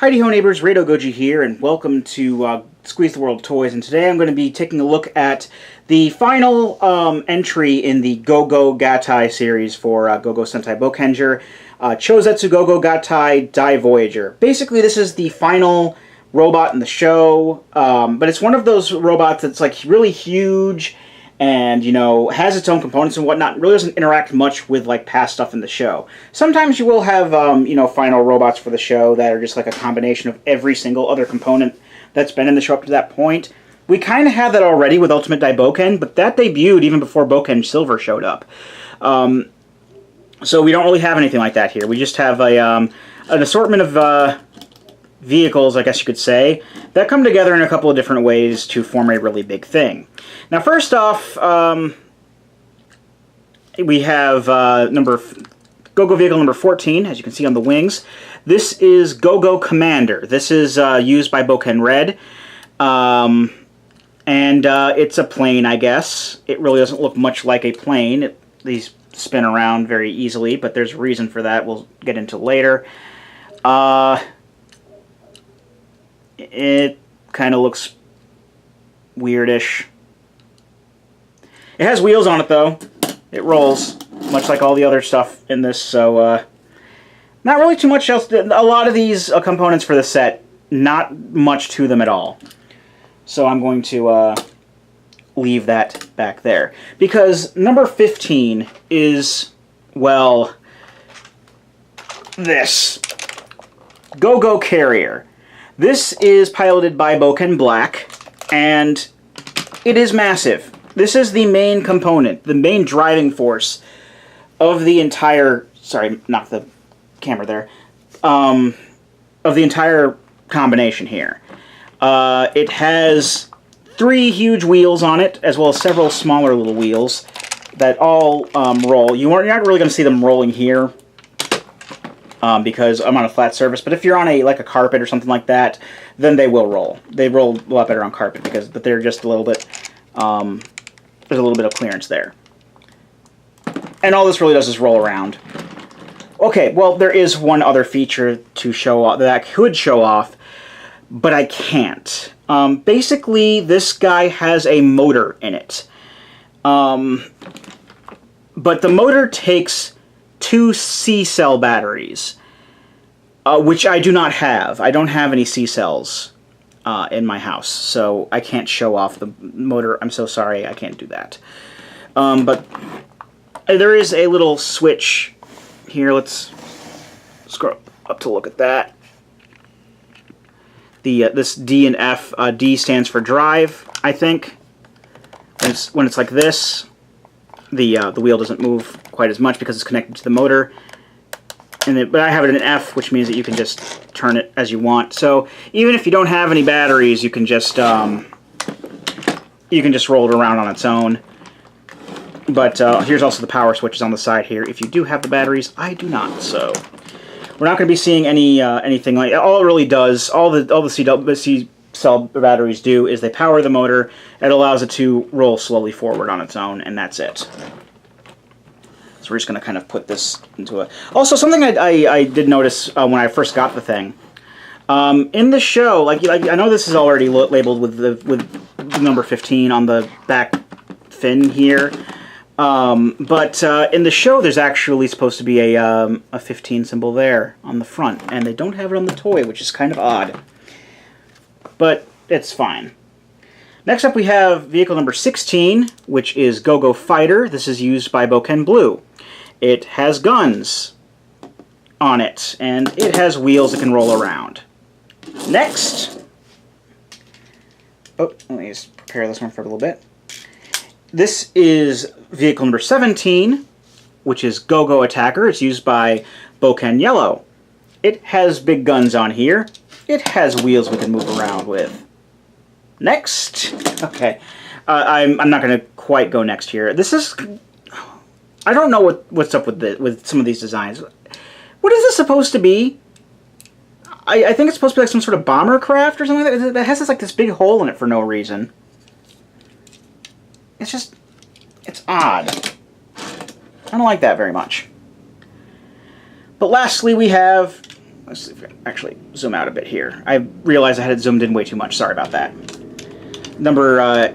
Heidi Ho neighbors, Radio Goji here, and welcome to Squeeze the World Toys. And today I'm going to be taking a look at the final entry in the Gogo Gattai series for Gogo Sentai Boukenger, Chouzetsu Gogo Gattai DaiVoyager. Basically, this is the final robot in the show, but it's one of those robots that's like really huge and, you know, has its own components and whatnot. It really doesn't interact much with, like, past stuff in the show. Sometimes you will have, you know, final robots for the show that are just, like, a combination of every single other component that's been in the show up to that point. We kind of had that already with Ultimate DaiBoken, but that debuted even before Boukenger Silver showed up. So we don't really have anything like that here. We just have an assortment of vehicles, I guess you could say, that come together in a couple of different ways to form a really big thing. Now, first off, we have Gogo Vehicle number 14, as you can see on the wings. This is Gogo Commander. This is used by Boukenger Red, and it's a plane, I guess. It really doesn't look much like a plane. These spin around very easily, but there's a reason for that we'll get into later. It kind of looks weirdish. It has wheels on it, though. It rolls, much like all the other stuff in this, so not really too much else. A lot of these components for the set, not much to them at all. So I'm going to leave that back there. Because number 15 is, well, this. Gogo Carrier. This is piloted by Boukenger Black, and it is massive. This is the main component, the main driving force of the entire, sorry, knock the camera there, of the entire combination here. It has 3 huge wheels on it, as well as several smaller little wheels that all roll. You're not really going to see them rolling here, because I'm on a flat surface, but if you're on a carpet or something like that, then they will roll. They roll a lot better on carpet, but they're just a little bit, there's a little bit of clearance there. And all this really does is roll around. Okay, well, there is one other feature to show off, that I could show off, but I can't. Basically, this guy has a motor in it. But the motor takes 2 C-cell batteries, which I do not have. I don't have any C-cells in my house, so I can't show off the motor. I'm so sorry, I can't do that. But there is a little switch here. Let's scroll up to look at that. This D and F, D stands for drive, I think. When it's like this, the wheel doesn't move quite as much because it's connected to the motor. But I have it in F, which means that you can just turn it as you want. So even if you don't have any batteries, you can just roll it around on its own. But here's also the power switches on the side here. If you do have the batteries, I do not. So we're not going to be seeing anything like. All it really does, all the C-cell batteries do, is they power the motor. It allows it to roll slowly forward on its own, and that's it. So we're just going to kind of put this into a... Also, something I did notice when I first got the thing. In the show, like I know this is already labeled with number 15 on the back fin here. But in the show, there's actually supposed to be a 15 symbol there on the front. And they don't have it on the toy, which is kind of odd. But it's fine. Next up, we have vehicle number 16, which is Gogo Fighter. This is used by Boukenger Blue. It has guns on it, and it has wheels that can roll around. Next, let me just prepare this one for a little bit. This is vehicle number 17, which is Gogo Attacker. It's used by Boukenger Yellow. It has big guns on here. It has wheels we can move around with. Next, okay, I'm not going to quite go next here. This is, I don't know what's up with some of these designs. What is this supposed to be? I think it's supposed to be like some sort of bomber craft or something like that. It has this big hole in it for no reason. It's odd. I don't like that very much. But lastly, we have let's see if we can actually zoom out a bit here. I realized I had it zoomed in way too much. Sorry about that. Number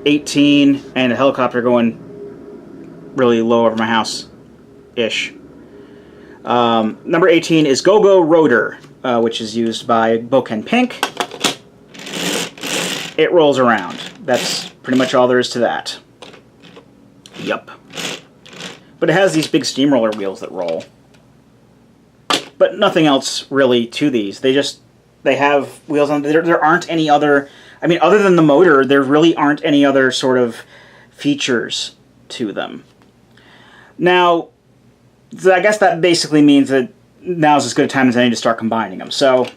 18, and a helicopter going really low over my house-ish. Number 18 is Gogo Rotor, which is used by Boukenger Pink. It rolls around. That's pretty much all there is to that. Yup. But it has these big steamroller wheels that roll. But nothing else really to these. They have wheels on. There aren't any other. I mean, other than the motor, there really aren't any other sort of features to them. Now, I guess that basically means that now's as good a time as any to start combining them. So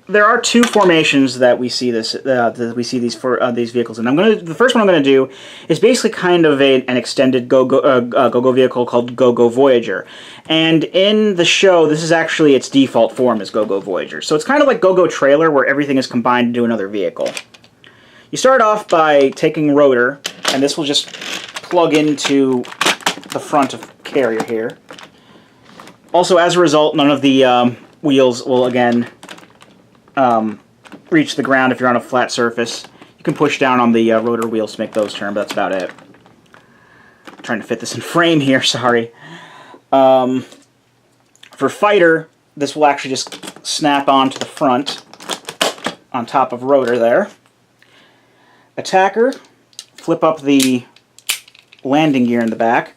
there are two formations that we see these vehicles in. The first one I'm going to do is basically kind of an extended Gogo vehicle called Gogo Voyager, and in the show, this is actually its default form is Gogo Voyager. So it's kind of like Gogo Trailer, where everything is combined into another vehicle. You start off by taking rotor, and this will just plug into the front of carrier here. Also, as a result, none of the wheels will again reach the ground if you're on a flat surface. You can push down on the rotor wheels to make those turn, but that's about it. I'm trying to fit this in frame here, sorry. For fighter, this will actually just snap onto the front on top of rotor there. Attacker, flip up the landing gear in the back,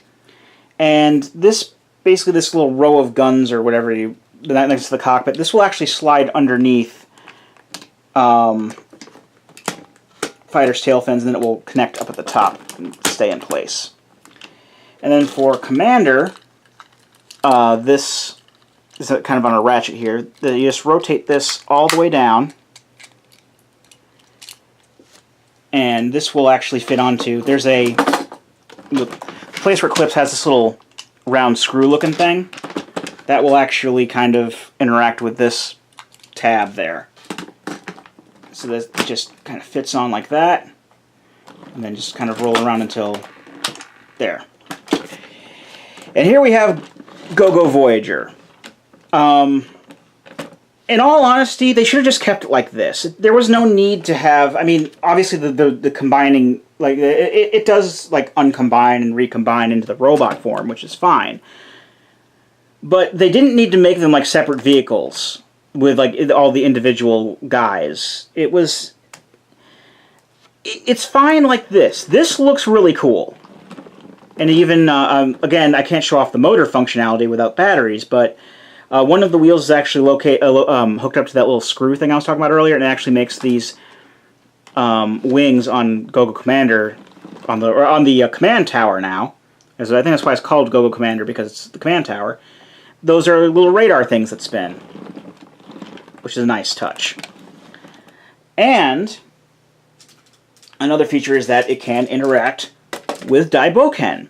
and this basically this little row of guns or whatever next to the cockpit, this will actually slide underneath fighter's tail fins, and then it will connect up at the top and stay in place. And then for commander, this is kind of on a ratchet here. You just rotate this all the way down, and this will actually fit onto. There's the place where it clips has this little round screw looking thing that will actually kind of interact with this tab there. So that just kind of fits on like that, and then just kind of roll around until there. And here we have Gogo Voyager. In all honesty, they should have just kept it like this. There was no need to have. I mean, obviously the combining, like it does like uncombine and recombine into the robot form, which is fine. But they didn't need to make them like separate vehicles with like all the individual guys. It's fine like this. This looks really cool. And even, again, I can't show off the motor functionality without batteries, but one of the wheels is actually hooked up to that little screw thing I was talking about earlier, and it actually makes these wings on Gogo Commander, on the command tower now. I think that's why it's called Gogo Commander, because it's the command tower. Those are little radar things that spin, which is a nice touch. And another feature is that it can interact with DaiVoyager.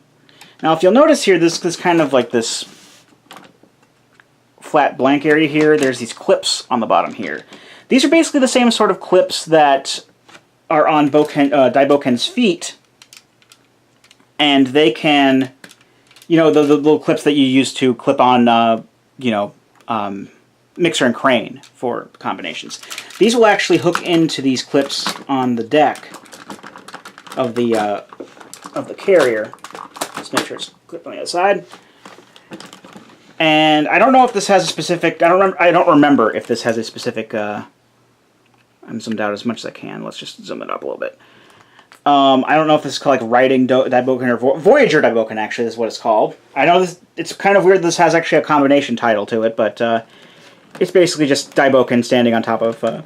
Now, if you'll notice here, this kind of like this flat blank area here, there's these clips on the bottom here. These are basically the same sort of clips that are on DaiVoyager's feet, and they can, you know, the little clips that you use to clip on, mixer and crane for combinations. These will actually hook into these clips on the deck of the carrier. Let's make sure it's clipped on the other side. And I don't know if this has a specific. I don't remember if this has a specific. I'm zoomed out as much as I can. Let's just zoom it up a little bit. I don't know if this is called like writing DaiVoyager or Voyager DaiVoyager. Actually, is what it's called. I know this. It's kind of weird. This has actually a combination title to it, but it's basically just DaiVoyager standing on top of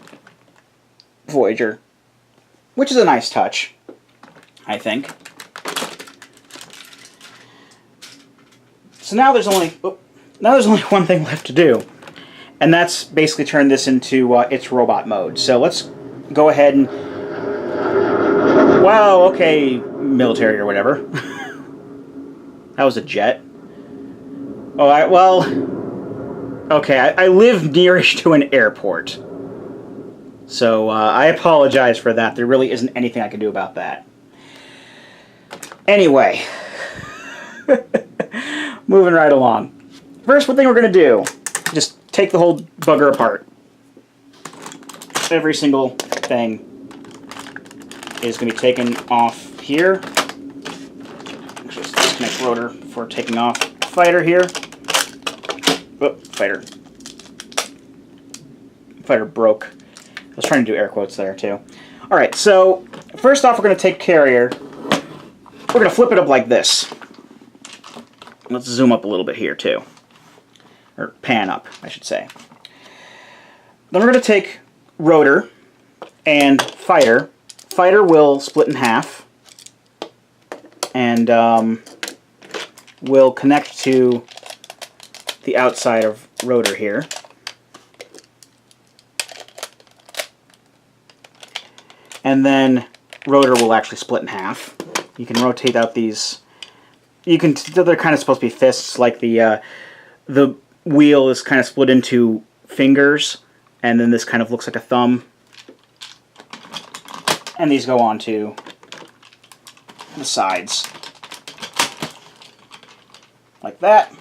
Voyager, which is a nice touch, I think. So now there's only one thing left to do, and that's basically turn this into its robot mode. So let's go ahead and, wow, okay, military or whatever. That was a jet. Oh, okay, I live nearest to an airport, so I apologize for that. There really isn't anything I can do about that. Anyway. Moving right along. First, what thing we're going to do, just take the whole bugger apart. Every single thing is going to be taken off here. Actually, let's disconnect rotor for taking off fighter here. Oh, fighter. Fighter broke. I was trying to do air quotes there, too. Alright, so first off, we're going to take carrier. We're going to flip it up like this. Let's zoom up a little bit here, too. Or pan up, I should say. Then we're going to take rotor and fighter. Fighter will split in half. And will connect to the outside of rotor here. And then rotor will actually split in half. You can rotate out these. They're kind of supposed to be fists, like the wheel is kind of split into fingers, and then this kind of looks like a thumb. And these go onto the sides, like that.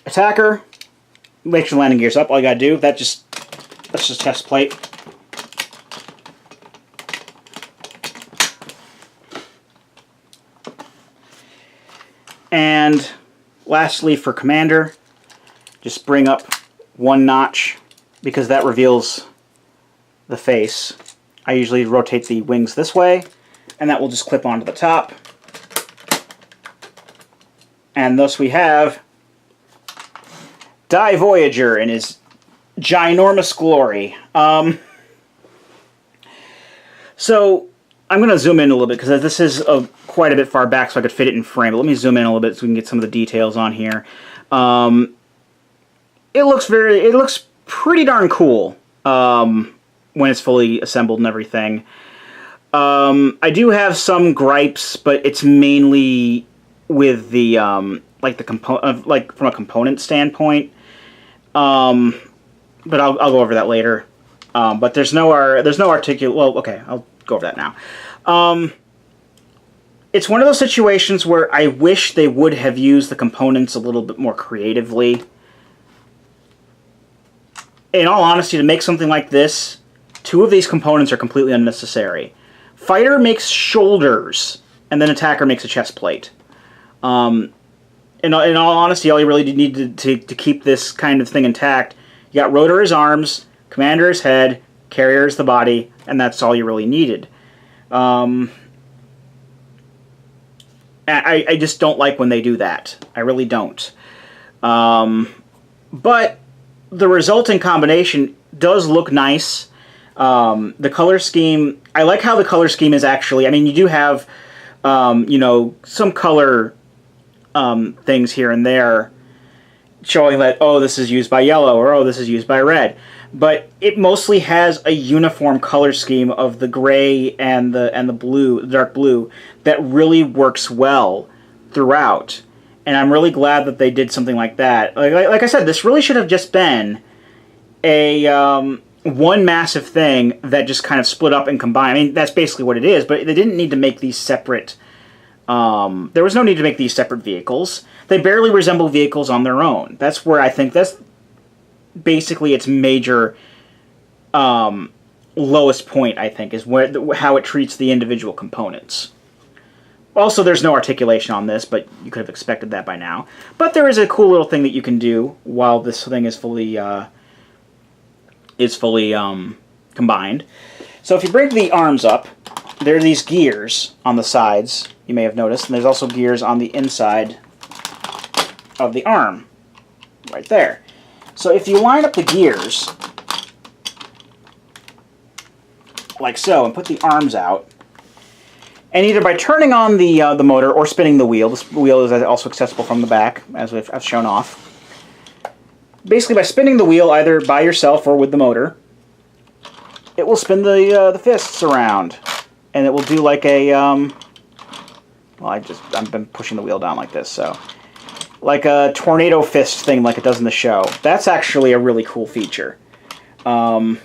Attacker, make sure the landing gear's up. All you gotta do, that's just chest plate. And lastly, for Commander, just bring up one notch, because that reveals the face. I usually rotate the wings this way, and that will just clip onto the top. And thus we have DaiVoyager in his ginormous glory. So I'm going to zoom in a little bit, because this is quite a bit far back, so I could fit it in frame. But let me zoom in a little bit so we can get some of the details on here. It looks pretty darn cool when it's fully assembled and everything. I do have some gripes, but it's mainly with the from a component standpoint. But I'll go over that later. But there's no articulate. Well, okay, I'll go over that now. It's one of those situations where I wish they would have used the components a little bit more creatively. In all honesty, to make something like this, 2 of these components are completely unnecessary. Fighter makes shoulders, and then attacker makes a chest plate. In all honesty, all you really need to keep this kind of thing intact, you got rotor as arms, commander as head, carrier as the body, and that's all you really needed. I just don't like when they do that. I really don't. But the resulting combination does look nice. The color scheme, I like how the color scheme is actually, I mean, you do have, some color things here and there showing that, oh, this is used by yellow, or oh, this is used by red. But it mostly has a uniform color scheme of the gray and the blue, the dark blue, that really works well throughout. And I'm really glad that they did something like that. Like I said, this really should have just been a one massive thing that just kind of split up and combined. I mean, that's basically what it is, but they didn't need to make these separate. There was no need to make these separate vehicles. They barely resemble vehicles on their own. That's where I think that's basically its major lowest point, I think, is how it treats the individual components. Also, there's no articulation on this, but you could have expected that by now. But there is a cool little thing that you can do while this thing is fully combined. So if you bring the arms up, there are these gears on the sides, you may have noticed, and there's also gears on the inside of the arm, right there. So if you line up the gears, like so, and put the arms out, and either by turning on the motor or spinning the wheel, this wheel is also accessible from the back, as I've shown off. Basically, by spinning the wheel either by yourself or with the motor, it will spin the fists around, and it will do like a well, I've been pushing the wheel down like this, so like a tornado fist thing, like it does in the show. That's actually a really cool feature. But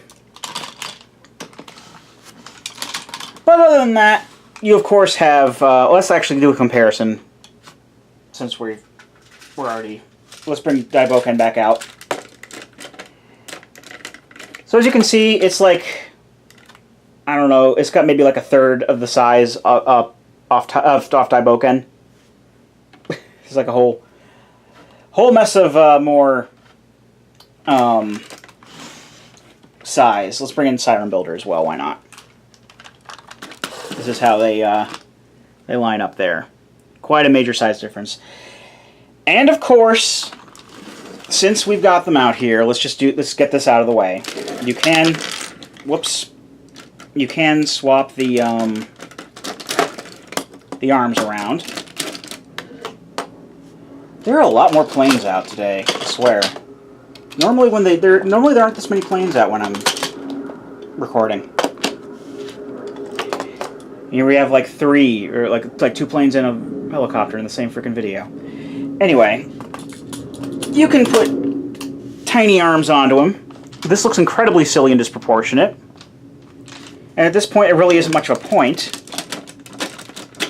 other than that, you of course have. Let's actually do a comparison, since we're already. Let's bring DaiVoyager back out. So as you can see, it's like, I don't know, it's got maybe like a third of the size off DaiVoyager. It's like a whole mess of more size. Let's bring in Siren Builder as well. Why not? This is how they line up there. Quite a major size difference. And of course, since we've got them out here, let's get this out of the way. You can, you can swap the arms around. There are a lot more planes out today, I swear. Normally there aren't this many planes out when I'm recording. Here we have like 3 or like 2 planes and a helicopter in the same freaking video. Anyway, you can put tiny arms onto him. This looks incredibly silly and disproportionate. And at this point, it really isn't much of a point.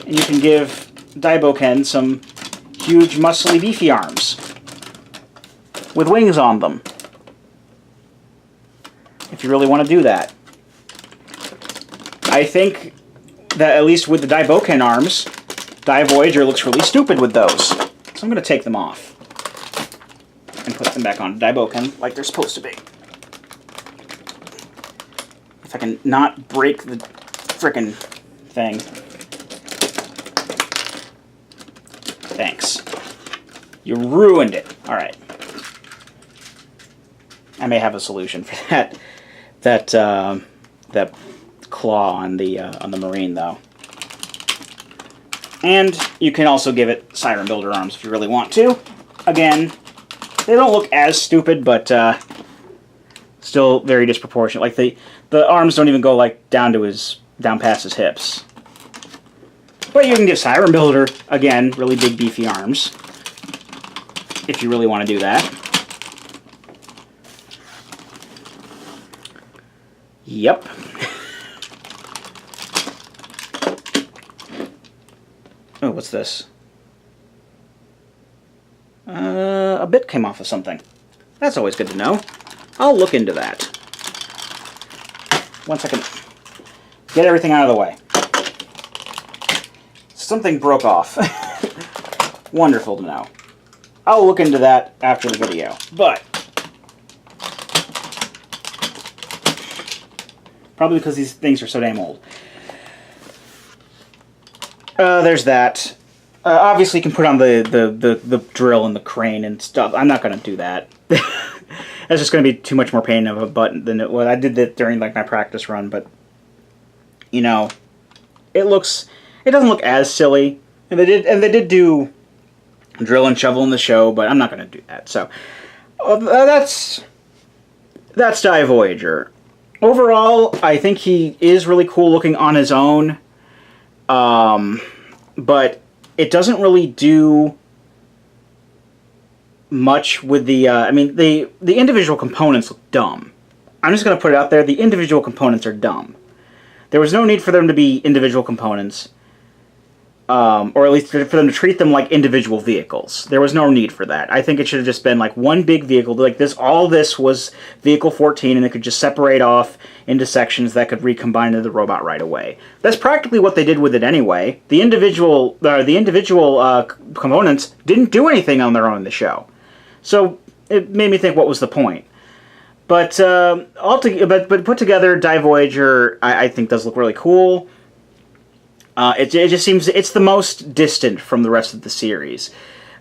And you can give DaiVoyager some huge, muscly, beefy arms with wings on them, if you really want to do that. I think that at least with the DaiVoyager arms, DaiVoyager looks really stupid with those. So I'm going to take them off and put them back on DaiVoyager like they're supposed to be. If I can not break the frickin' thing. Thanks. You ruined it. All right. I may have a solution for that claw on the Marine, though. And you can also give it Siren Builder arms if you really want to. Again, they don't look as stupid, but still very disproportionate. Like the arms don't even go like down past his hips. But you can give Siren Builder, again, really big beefy arms, if you really want to do that. Yep. Oh, what's this? A bit came off of something. That's always good to know. I'll look into that. Once I can get everything out of the way. Something broke off. Wonderful to know. I'll look into that after the video. But probably because these things are so damn old. There's that. Obviously, you can put on the drill and the crane and stuff. I'm not going to do that. That's just going to be too much more pain of a butt than what I did that during like my practice run. But you know, it doesn't look as silly. And they did do drill and shovel in the show, but I'm not going to do that. So that's DaiVoyager. Overall, I think he is really cool looking on his own. But it doesn't really do much with the, I mean, the individual components look dumb. I'm just going to put it out there, the individual components are dumb. There was no need for them to be individual components, or at least for them to treat them like individual vehicles. There was no need for that. I think it should have just been like one big vehicle, like this, all this was Vehicle 14, and it could just separate off into sections that could recombine into the robot right away. That's practically what they did with it anyway. The individual components didn't do anything on their own in the show. So it made me think, what was the point? But but put together, DaiVoyager, I think does look really cool. It just seems it's the most distant from the rest of the series.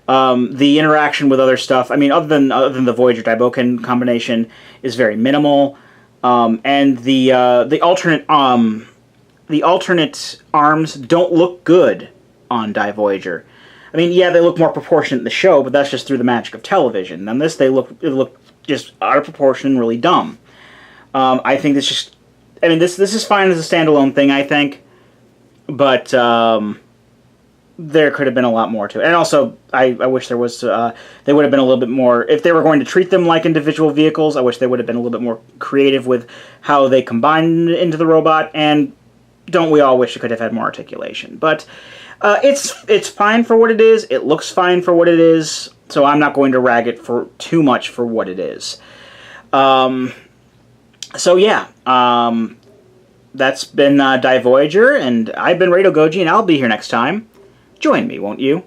The interaction with other stuff, I mean, other than the Voyager DaiVoyager combination, is very minimal. And the alternate arms don't look good on DaiVoyager. I mean, yeah, they look more proportionate in the show, but that's just through the magic of television. On this, they look just out of proportion, really dumb. I think this is fine as a standalone thing, I think, but there could have been a lot more to it. And also, I wish there was, they would have been a little bit more, if they were going to treat them like individual vehicles, I wish they would have been a little bit more creative with how they combine into the robot, and don't we all wish it could have had more articulation. But it's fine for what it is, it looks fine for what it is, so I'm not going to rag it for too much for what it is. So yeah, that's been DaiVoyager, and I've been Radio Goji, and I'll be here next time. Join me, won't you?